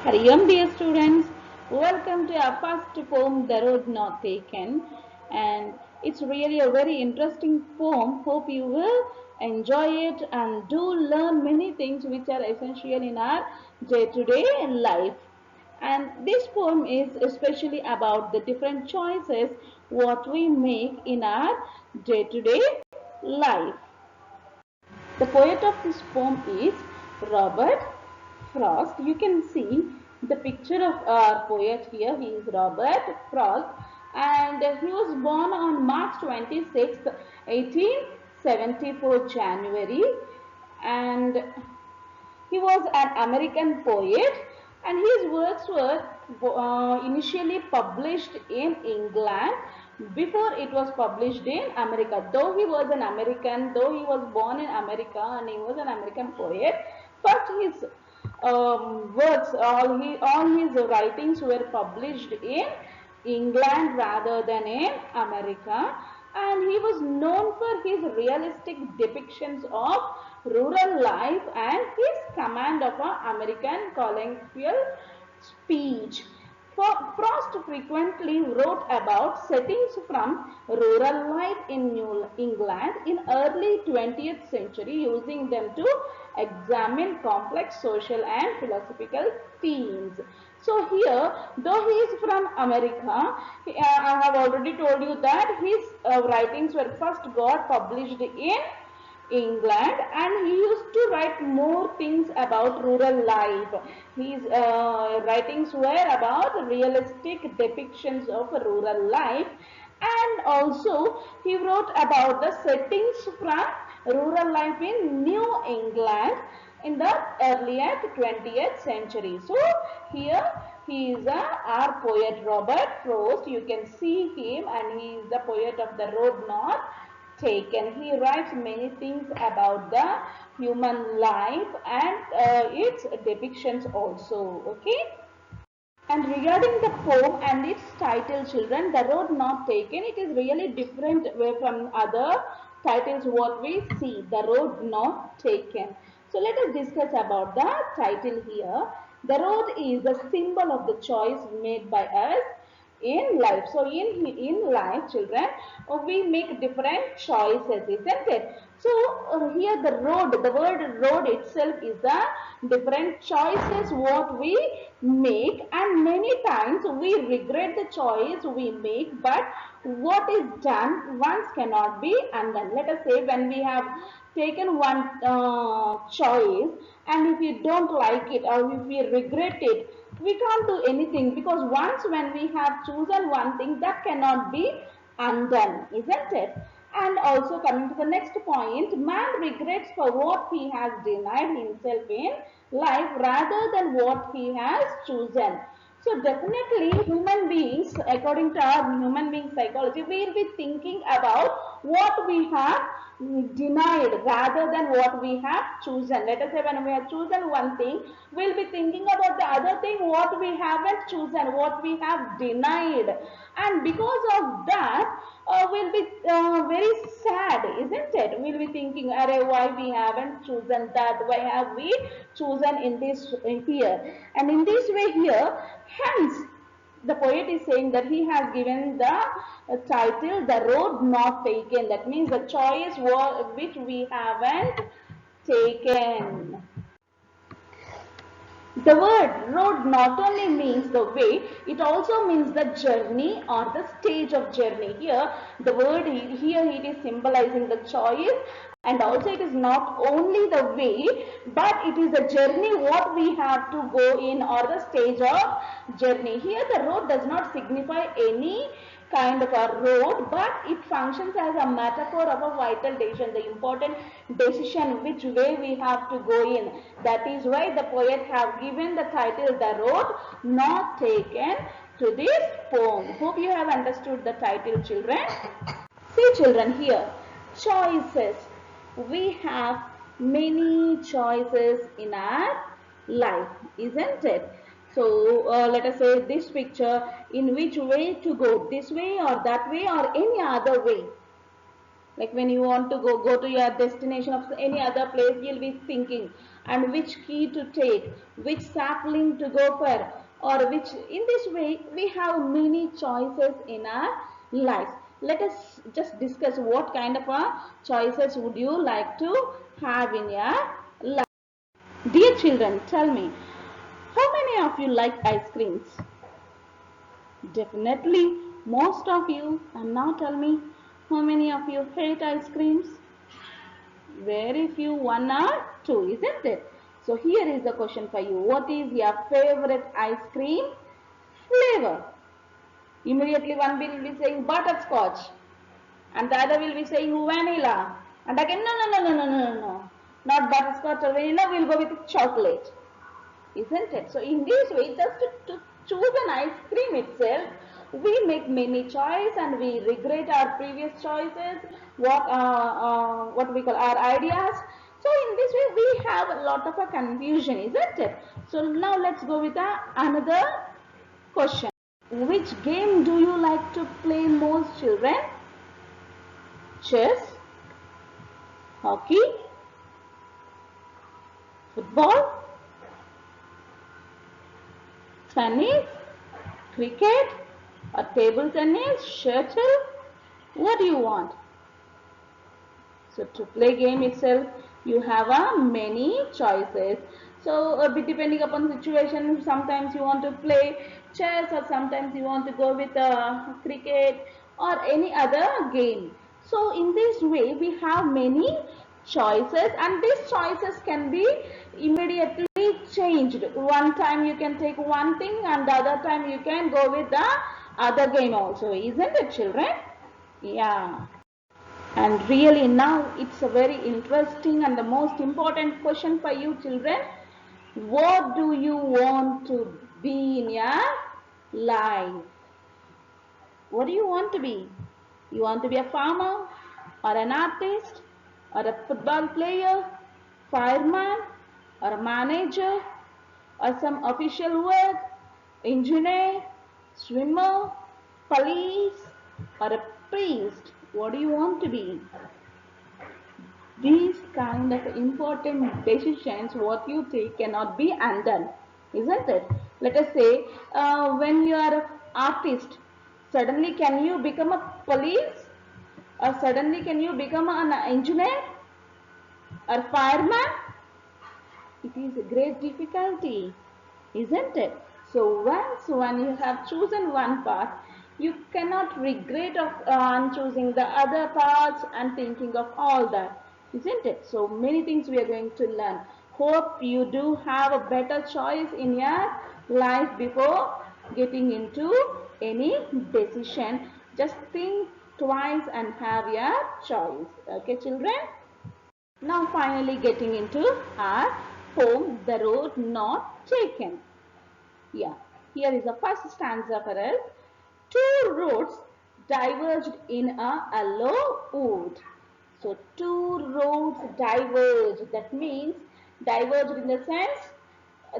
Hariyam dear students, welcome to our first poem, The Road Not Taken. And it's really a very interesting poem. Hope you will enjoy it and do learn many things which are essential in our day-to-day life. And this poem is especially about the different choices what we make in our day-to-day life. The poet of this poem is Robert Frost. You can see the picture of our poet here. He is Robert Frost and he was born on March 26, 1874 January, and he was an American poet and his works were initially published in England before it was published in America. Though he was an American, though he was born in America and he was an American poet, first his works, all his writings were published in England rather than in America, and he was known for his realistic depictions of rural life and his command of an American colloquial speech. Frost frequently wrote about settings from rural life in New England in early 20th century, using them to examine complex social and philosophical themes. So here, though he is from America, I have already told you that his writings were first got published in England, and he used to write more things about rural life. His writings were about realistic depictions of rural life, and also he wrote about the settings from rural life in New England in the earlier 20th century. So here he is our poet Robert Frost. You can see him, and he is the poet of The Road Not Taken. He writes many things about the human life and its depictions also. Okay. And regarding the poem and its title, children, The Road Not Taken, it is really different way from other titles what we see, The Road Not Taken. So let us discuss about the title here. The road is a symbol of the choice made by us in life. So in life, children, we make different choices, isn't it? So here the word road itself is the different choices what we make, and many times we regret the choice we make, but what is done once cannot be undone. Let us say when we have taken one choice, and if we don't like it or if we regret it, we can't do anything, because once when we have chosen one thing, that cannot be undone, isn't it? And also coming to the next point, man regrets for what he has denied himself in life rather than what he has chosen. So definitely human beings, according to our human being psychology, we will be thinking about what we have denied rather than what we have chosen. Let us say when we have chosen one thing, we'll be thinking about the other thing what we haven't chosen, what we have denied. And because of that, we'll be very sad, isn't it? We'll be thinking, why we haven't chosen that? Why have we chosen in this here? And in this way here, hence the poet is saying that he has given the title The Road Not Taken. That means the choice which we haven't taken. The word road not only means the way, it also means the journey or the stage of journey. Here, the word here it is symbolizing the choice, and also it is not only the way, but it is a journey what we have to go in, or the stage of journey. Here the road does not signify any kind of a road, but it functions as a metaphor of a vital decision, the important decision which way we have to go in. That is why the poet have given the title The Road Not Taken to this poem. Hope you have understood the title, children. See, children, here choices. We have many choices in our life, isn't it? So let us say this picture, in which way to go, this way or that way or any other way. Like when you want to go to your destination of any other place, you'll be thinking and which key to take, which sapling to go for, or which. In this way we have many choices in our life. Let us just discuss what kind of choices would you like to have in your life. Dear children, tell me, how many of you like ice creams? Definitely most of you. And now tell me, how many of you hate ice creams? Very few, one or two, isn't it? So here is the question for you. What is your favorite ice cream flavor? Immediately one will be saying butterscotch and the other will be saying vanilla. And again, no. Not butterscotch or vanilla, we'll go with chocolate. Isn't it? So in this way, just to choose an ice cream itself, we make many choices and we regret our previous choices, what we call our ideas. So in this way, we have a lot of a confusion, isn't it? So now let's go with another question. Which game do you like to play most, children? Chess, hockey, football, tennis, cricket, or table tennis, shuttle? What do you want? So to play game itself, you have many choices. So depending upon situation, sometimes you want to play chess, or sometimes you want to go with cricket or any other game. So in this way, we have many choices, and these choices can be immediately changed. One time you can take one thing, and the other time you can go with the other game also, isn't it, children? Yeah. And really now it's a very interesting and the most important question for you children. What do you want to be in your life? What do you want to be? You want to be a farmer or an artist or a football player, fireman or a manager or some official work, engineer, swimmer, police or a priest? What do you want to be? These kind of important decisions what you take cannot be undone, isn't it? Let us say when you are an artist, suddenly can you become a police, or suddenly can you become an engineer or fireman? It is a great difficulty, isn't it? So once when you have chosen one path, you cannot regret of choosing the other paths and thinking of all that, isn't it? So many things we are going to learn. Hope you do have a better choice in your life before getting into any decision. Just think twice and have your choice. Okay, children? Now finally getting into our poem, The Road Not Taken. Yeah, here is the first stanza for us. Two roads diverged in a yellow wood. So two roads diverged. That means diverged in the sense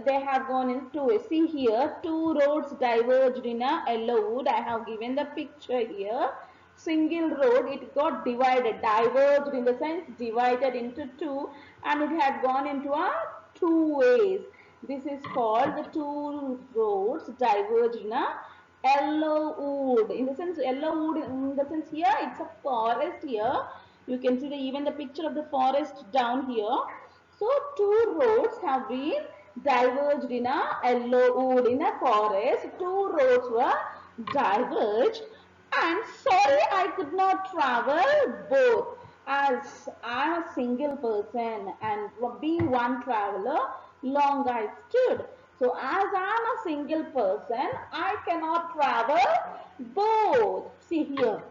they have gone into a. See here, two roads diverged in a yellow wood. I have given the picture here. Single road, it got divided, diverged in the sense divided into two, and it had gone into a two ways. This is called the two roads diverged in a yellow wood. In the sense, yellow wood, in the sense here, it's a forest here. You can see even the picture of the forest down here. So two roads have been diverged in a yellow wood in a forest. Two roads were diverged, and sorry I could not travel both, as I am a single person and being one traveler, long I stood. So as I am a single person, I cannot travel both. See here,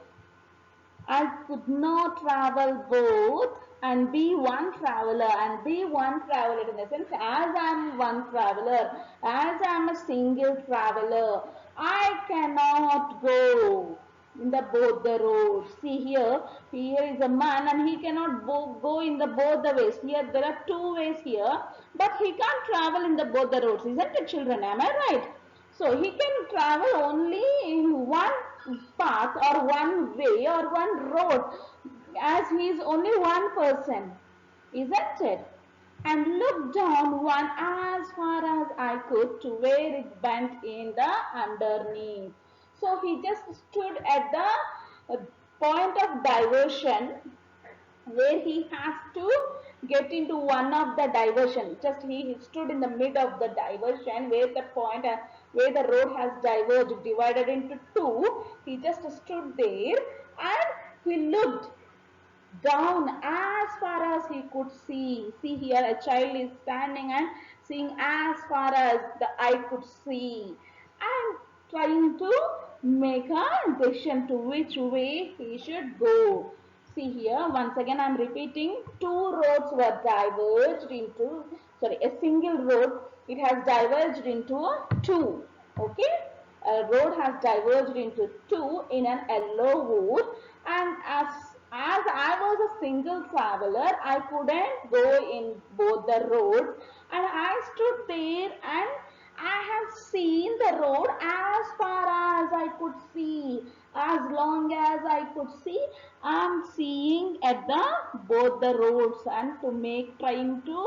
I could not travel both and be one traveler, and be one traveler in the sense as I am one traveler, as I am a single traveler, I cannot go in the both the roads. See here, here is a man and he cannot go in the both the ways. Here there are two ways here, but he can't travel in the both the roads, isn't it children? Am I right? So he can travel only in one path or one way or one road. as he is only one person, isn't it? And looked down one as far as I could to where it bent in the underneath. So he just stood at the point of diversion where he has to get into one of the diversion. Just he stood in the mid of the diversion where the point where the road has diverged, divided into two. He just stood there and he looked down as far as he could see. See here, a child is standing and seeing as far as the eye could see and trying to make a decision to which way he should go. See here, once again I am repeating, two roads were diverged into, sorry, a single road, it has diverged into two. Okay, a road has diverged into two in an yellow wood, and as I was a single traveler, I couldn't go in both the roads, and I stood there and I have seen the road as far as I could see. As long as I could see, I'm seeing at the both the roads and to trying to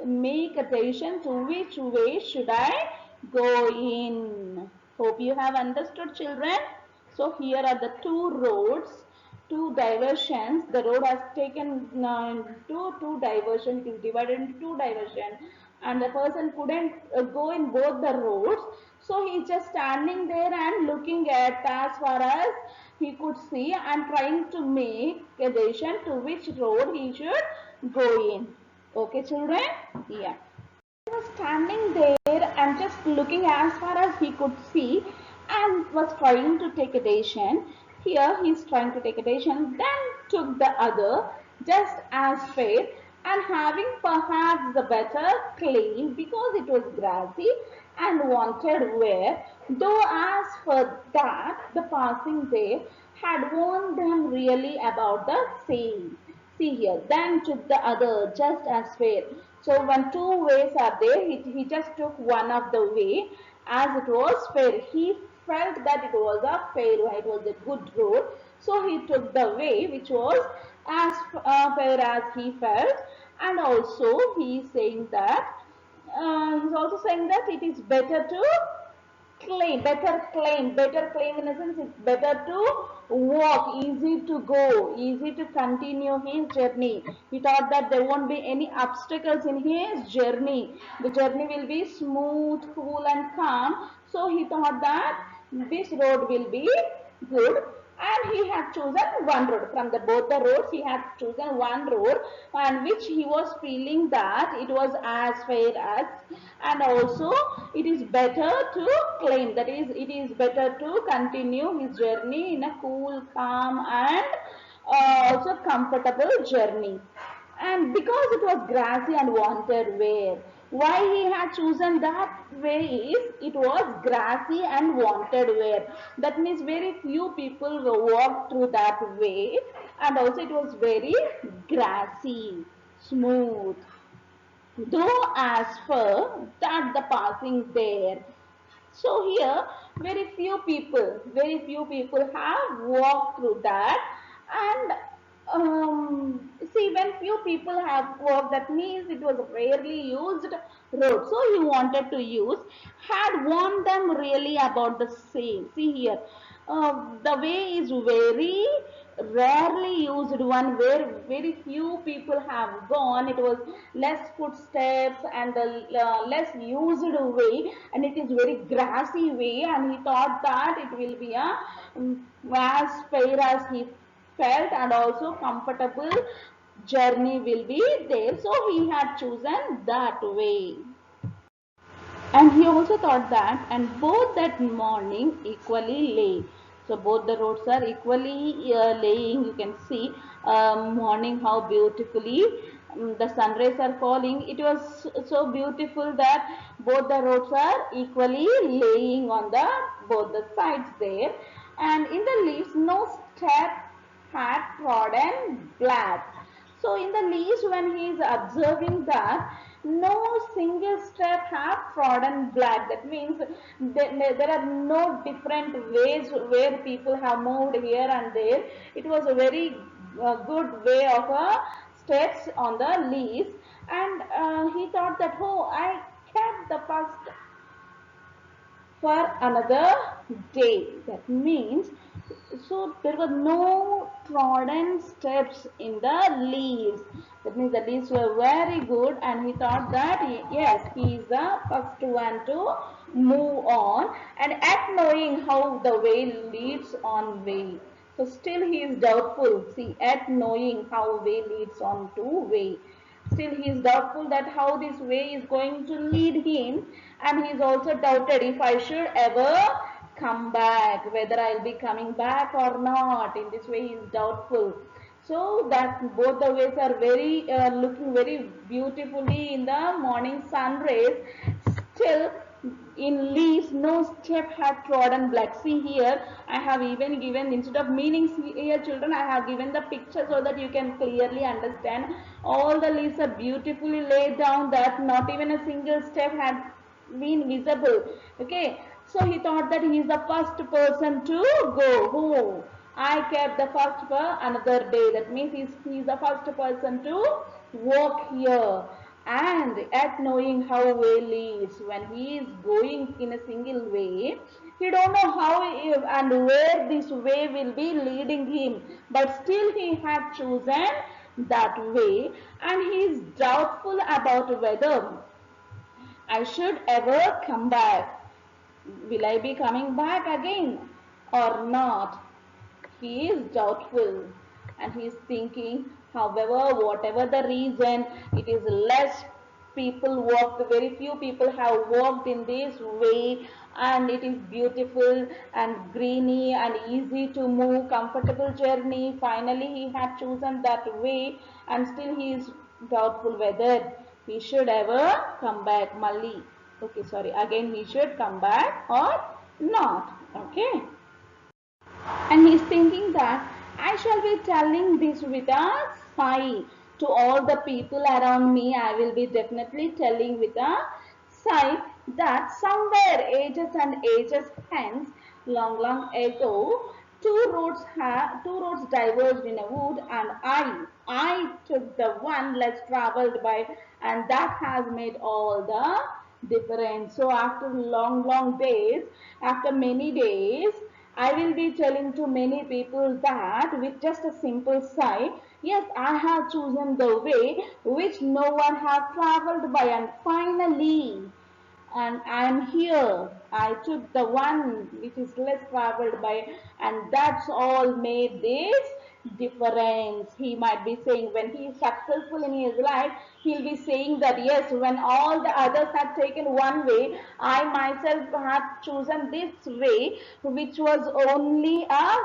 make a decision to which way should I go in. Hope you have understood, children. So here are the two roads, two diversions. The road has taken two diversions. It is divided into two diversions, and the person couldn't go in both the roads. So he's just standing there and looking at as far as he could see and trying to make a decision to which road he should go in. Okay, children? Yeah. He was standing there and just looking as far as he could see and was trying to take a decision. Here he is trying to take a decision, then took the other just as straight and having perhaps the better claim because it was grassy and wanted wear, though as for that the passing day had warned them really about the same. See here, then took the other just as fair. So when two ways are there, he just took one of the way as it was fair. He felt that it was a fair way, it was a good road. So he took the way which was as fair as he felt. And also he is saying that he's also saying that it is better to better claim in a sense it's better to walk, easy to go, easy to continue his journey. He thought that there won't be any obstacles in his journey. The journey will be smooth, cool and calm. So he thought that this road will be good, and he had chosen one road. From the both the roads he had chosen one road, and which he was feeling that it was as fair as, and also it is better to claim, that is it is better to continue his journey in a cool, calm and also comfortable journey. And because it was grassy and wanted wear, why he had chosen that way is it was grassy and wanted wear. That means very few people will walk through that way, and also it was very grassy, smooth, though as for that the passing there. So here very few people have walked through that. And see, when few people have walked, that means it was a rarely used road. So he wanted to use, had warned them really about the same. See here, the way is very rarely used one where very few people have gone. It was less footsteps and less used way, and it is very grassy way, and he thought that it will be a as fair as he felt, and also comfortable journey will be there. So he had chosen that way. And he also thought that, and both that morning equally lay. So both the roads are equally laying. You can see morning how beautifully the sun rays are falling. It was so beautiful that both the roads are equally laying on the both the sides there. And in the leaves no step had trodden black. So in the leaves, when he is observing that no single step have trodden black, that means there are no different ways where people have moved here and there. It was a very good way of steps on the leaves, and he thought that, oh, I kept the first for another day. That means, so there were no trodden steps in the leaves. That means the leaves were very good, and he thought that yes, he is the first one to move on, and at knowing how the way leads on way. So still he is doubtful. See, at knowing how way leads on to way. Still he is doubtful that how this way is going to lead him, and he is also doubted if I should ever come back, whether I'll be coming back or not. In this way he is doubtful. So that both the ways are very looking very beautifully in the morning sun rays. Still in leaves no step had trodden black. See here, I have even given, instead of meanings here children, I have given the picture so that you can clearly understand. All the leaves are beautifully laid down, that not even a single step had been visible. Okay, so he thought that he is the first person to go. Oh, I kept the first for another day. That means he is the first person to walk here. And at knowing how way leads, when he is going in a single way, he don't know how and where this way will be leading him, but still he had chosen that way, and he is doubtful about whether I should ever come back. Will I be coming back again or not? He is doubtful, and he is thinking, however, whatever the reason, it is less people walked, very few people have walked in this way, and it is beautiful and greeny and easy to move, comfortable journey. Finally he had chosen that way, and still he is doubtful whether he should ever come back. Mali, okay, sorry, again he should come back or not. Okay, and he's thinking that I shall be telling this with a sigh to all the people around me. I will be definitely telling with a sigh that somewhere ages and ages hence, long, long ago, two roads diverged in a wood, and I took the one less traveled by, and that has made all the difference. So after long, long days, after many days, I will be telling to many people that with just a simple sigh, yes, I have chosen the way which no one have traveled by, and finally, and I am here. I took the one which is less traveled by, and that's all made this difference. He might be saying when he is successful in his life, he'll be saying that yes, when all the others had taken one way, I myself had chosen this way, which was only a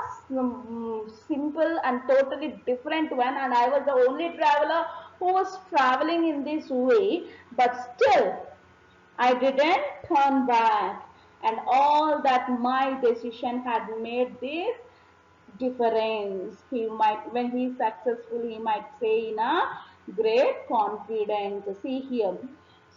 simple and totally different one, and I was the only traveler who was traveling in this way, but still I didn't turn back, and all that my decision had made this difference. He might, when he is successful, he might say in a great confidence. See here.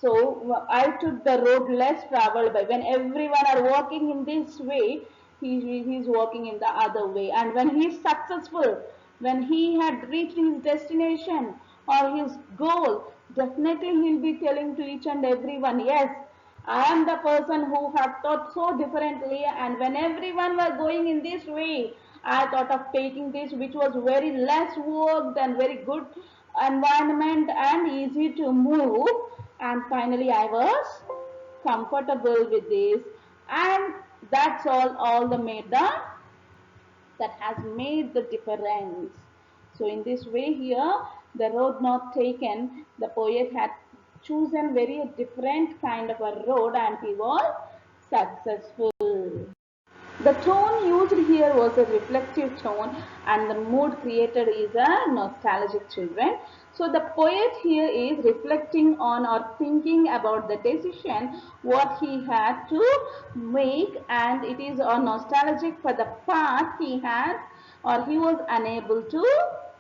So I took the road less traveled by. When everyone are walking in this way, he is walking in the other way. And when he is successful, when he had reached his destination or his goal, definitely he'll be telling to each and everyone, yes, I am the person who have thought so differently, and when everyone was going in this way, I thought of taking this, which was very less work and very good environment and easy to move, and finally I was comfortable with this, and that's all the made the that has made the difference. So in this way here, the road not taken, the poet had chosen very different kind of a road, and he was successful. The tone used here was a reflective tone, and the mood created is a nostalgic children. So the poet here is reflecting on or thinking about the decision what he had to make, and it is a nostalgic for the path he had or he was unable to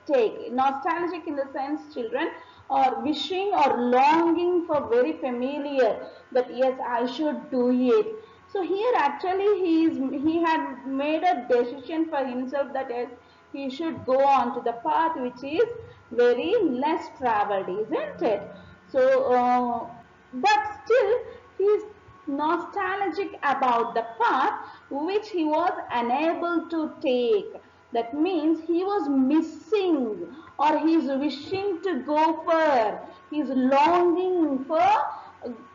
take. Nostalgic in the sense children, or wishing or longing for very familiar, that yes, I should do it. So here actually he had made a decision for himself that yes, he should go on to the path which is very less traveled, isn't it? So, but still he is nostalgic about the path which he was unable to take. That means he was missing, or he is wishing to go for. He is longing for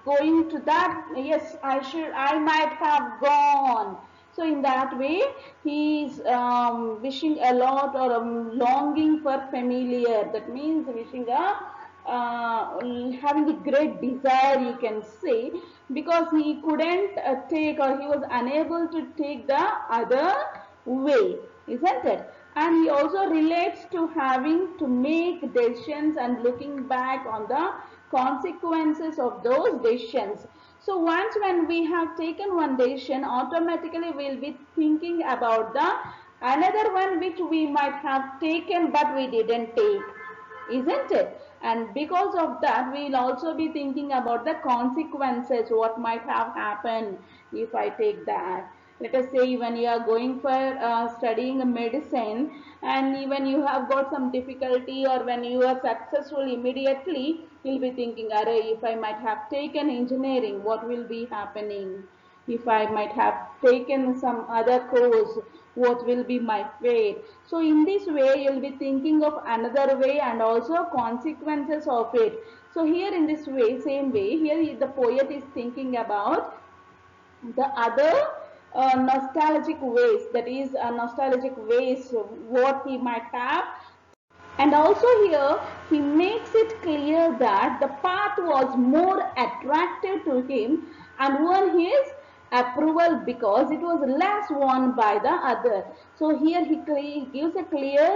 going to that. Yes, I might have gone. So in that way, he is wishing a lot, or longing for familiar. That means wishing having a great desire, you can say, because he couldn't take, or he was unable to take the other way, isn't it? And he also relates to having to make decisions and looking back on the consequences of those decisions. So once when we have taken one decision, automatically we'll be thinking about the another one which we might have taken but we didn't take, isn't it? And because of that, we'll also be thinking about the consequences, what might have happened if I take that. Let us say when you are going for studying a medicine, and even you have got some difficulty, or when you are successful immediately, you'll be thinking, if I might have taken engineering, what will be happening? If I might have taken some other course, what will be my fate? So in this way, you'll be thinking of another way and also consequences of it. So here in this way, same way, here the poet is thinking about the other nostalgic ways, that is nostalgic ways, what he might have. And also here he makes it clear that the path was more attractive to him and won his approval because it was less worn by the other. So here he gives a clear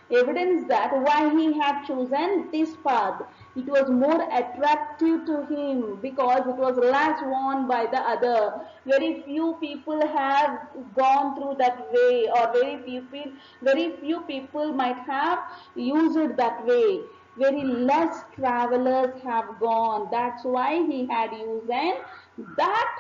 evidence that why he had chosen this path. It was more attractive to him because it was less worn by the other. Very few people have gone through that way, or very few people might have used it that way. Very less travelers have gone. That's why he had used that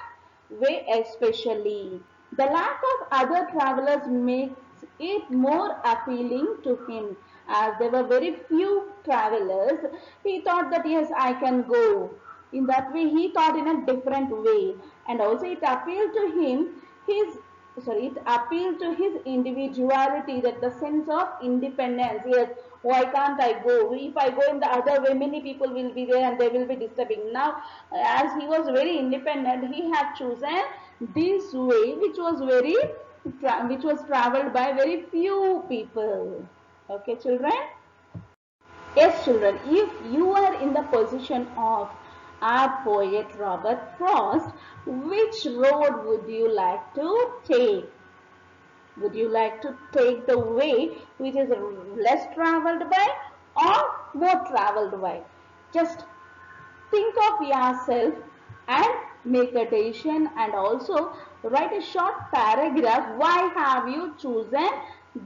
way especially. The lack of other travelers makes it more appealing to him. As there were very few travelers, he thought that yes, I can go. In that way, he thought in a different way, and also it appealed to him his it appealed to his individuality, that the sense of independence. Yes, why can't I go? If I go in the other way, many people will be there and they will be disturbing. Now, as he was very independent, he had chosen this way, which was traveled by very few people. Okay, children? Yes, children, if you are in the position of our poet Robert Frost, which road would you like to take? Would you like to take the way which is less traveled by or more traveled by? Just think of yourself and make a decision, and also write a short paragraph why have you chosen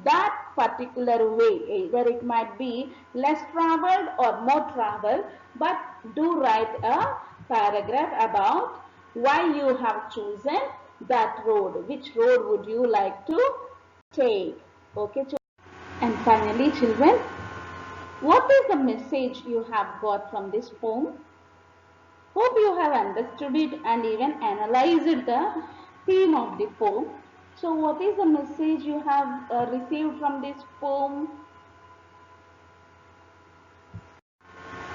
that particular way. Either it might be less traveled or more traveled, but do write a paragraph about why you have chosen that road. Which road would you like to take? Okay, and finally children, what is the message you have got from this poem? Hope you have understood it and even analyzed the theme of the poem. So what is the message you have received from this poem?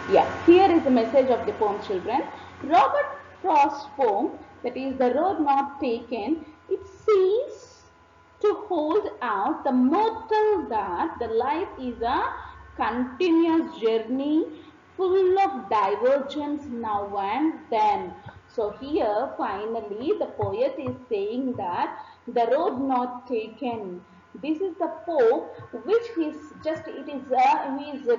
Yeah, here is the message of the poem, children. Robert Frost's poem, that is The Road Not Taken, it seems to hold out the motto that the life is a continuous journey full of divergence now and then. So here finally the poet is saying that the road not taken. This is the poem which he is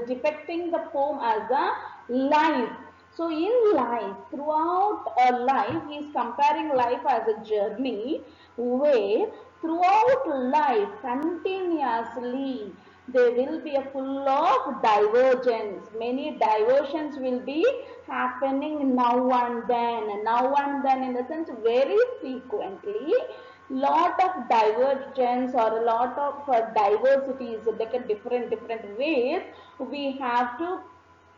depicting the poem as a life. So in life, throughout a life, he is comparing life as a journey where throughout life continuously there will be a full of divergence. Many diversions will be happening now and then. Now and then in the sense very frequently lot of divergence or a lot of diversities, like a different ways we have to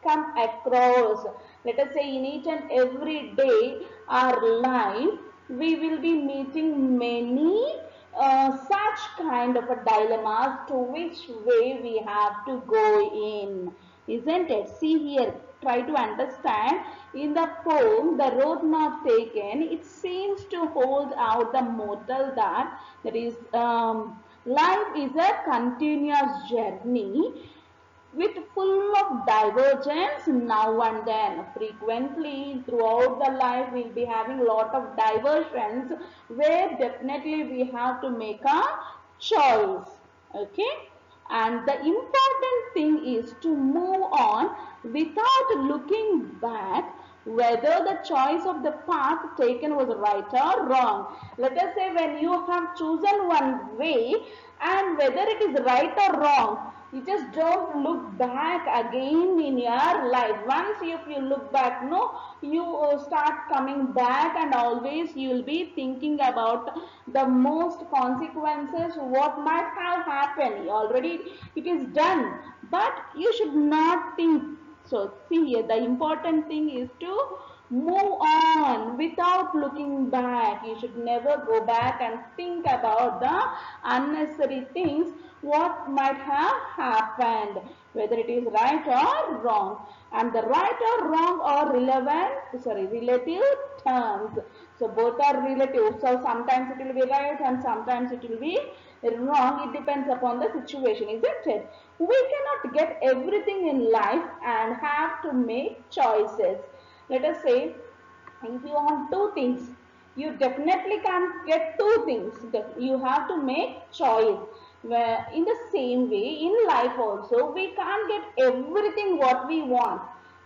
come across. Let us say in each and every day our life, we will be meeting many such kind of a dilemmas to which way we have to go in, isn't it? See here, try to understand. In the poem, The Road Not Taken, it seems to hold out the motto that is, life is a continuous journey with full of divergence now and then. Frequently throughout the life we'll be having lot of diversions where definitely we have to make a choice. Okay, and the important thing is to move on without looking back whether the choice of the path taken was right or wrong. Let us say when you have chosen one way, and whether it is right or wrong, you just don't look back again in your life. Once if you look back, no, you start coming back, and always you will be thinking about the most consequences what might have happened. Already it is done, but you should not think. So see here, the important thing is to move on without looking back. You should never go back and think about the unnecessary things what might have happened, whether it is right or wrong. And the right or wrong are relative terms. So both are relative. So sometimes it will be right and sometimes it will be wrong. It depends upon the situation, isn't it? We cannot get everything in life and have to make choices. Let us say if you want two things, you definitely can't get two things. You have to make choice. Where in the same way in life also we can't get everything what we want.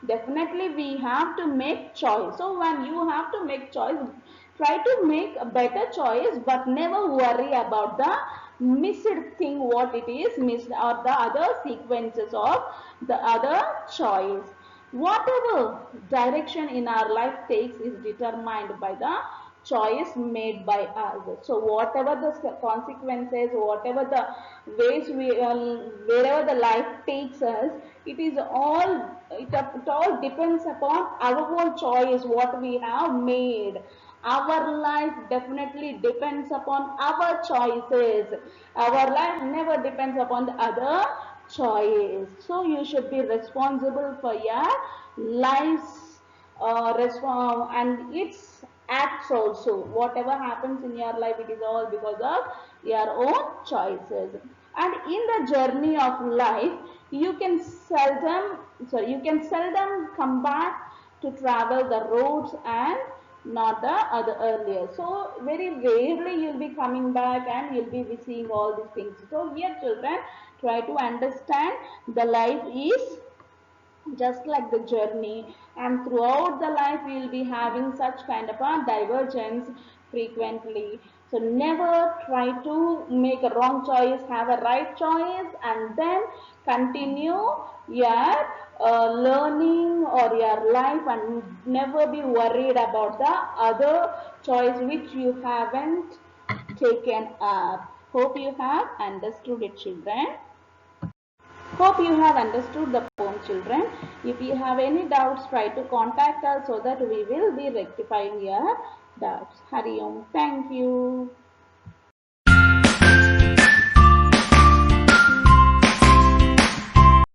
Definitely we have to make choice. So when you have to make choice, try to make a better choice, but never worry about the missed thing what it is missed, or the other sequences of the other choice. Whatever direction in our life takes is determined by the choice made by us. So whatever the consequences, whatever the ways wherever the life takes us, it all depends upon our own choice what we have made. Our life definitely depends upon our choices. Our life never depends upon the other choice. So you should be responsible for your life's and its acts also. Whatever happens in your life, it is all because of your own choices. And in the journey of life, you can seldom come back to travel the roads and not the other earlier. So very rarely you'll be coming back and you'll be seeing all these things. So here children, try to understand the life is just like the journey, and throughout the life we will be having such kind of a divergence frequently. So never try to make a wrong choice, have a right choice, and then continue your learning or your life, and never be worried about the other choice which you haven't taken up. Hope you have understood it, children. Hope you have understood the poem, children. If you have any doubts, try to contact us so that we will be rectifying your doubts. Hari Om. Thank you.